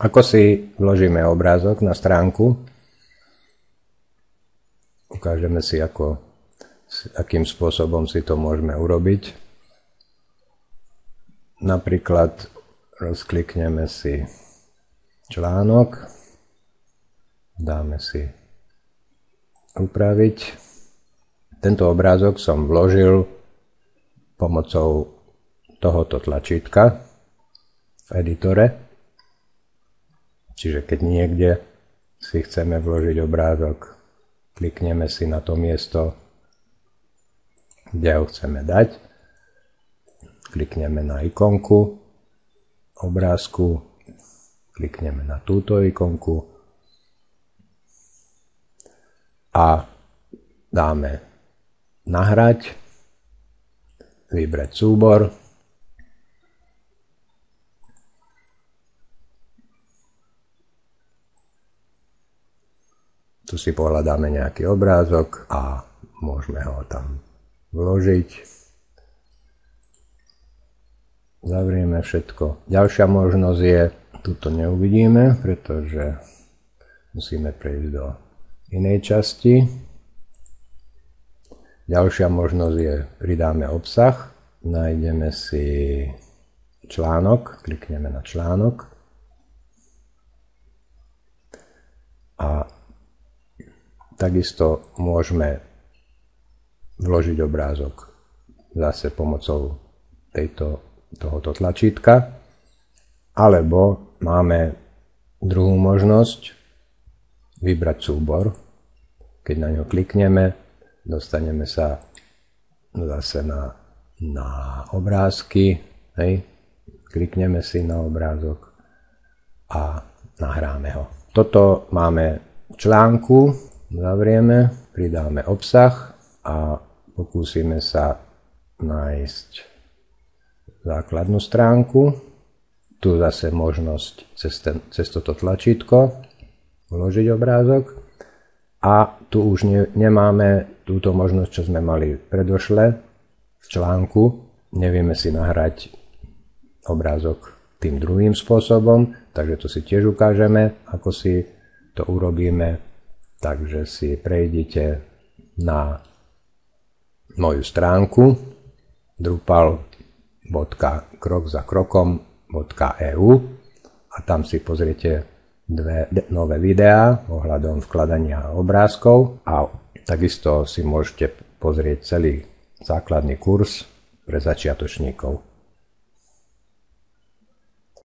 Ako si vložíme obrázok na stránku? Ukážeme si, akým spôsobom si to môžeme urobiť. Napríklad rozklikneme si článok, dáme si upraviť. Tento obrázok som vložil pomocou tohoto tlačítka v editore. Čiže keď niekde si chceme vložiť obrázok, klikneme si na to miesto, kde ho chceme dať. Klikneme na ikonku obrázku, klikneme na túto ikonku a dáme nahrať, vybrať súbor. Tu si pohľadáme nejaký obrázok a môžeme ho tam vložiť. Zavrieme všetko. Ďalšia možnosť je, tuto neuvidíme, pretože musíme prejsť do inej časti. Ďalšia možnosť je, pridáme obsah, nájdeme si článok, klikneme na článok a takisto môžeme vložiť obrázok zase pomocou tohoto tlačítka, alebo máme druhú možnosť vybrať súbor. Keď na ňo klikneme, dostaneme sa zase na obrázky, hej. Klikneme si na obrázok a nahráme ho. Toto máme v článku, zavrieme, pridáme obsah a pokúsime sa nájsť základnú stránku. Tu zase možnosť cez toto tlačítko vložiť obrázok. A tu už nemáme túto možnosť, čo sme mali predošle v článku. Nevieme si nahrať obrázok tým druhým spôsobom, takže to si tiež ukážeme, ako si to urobíme. Takže si prejdite na moju stránku drupal.krokzakrokom.eu a tam si pozriete dve nové videá ohľadom vkladania obrázkov a takisto si môžete pozrieť celý základný kurz pre začiatočníkov.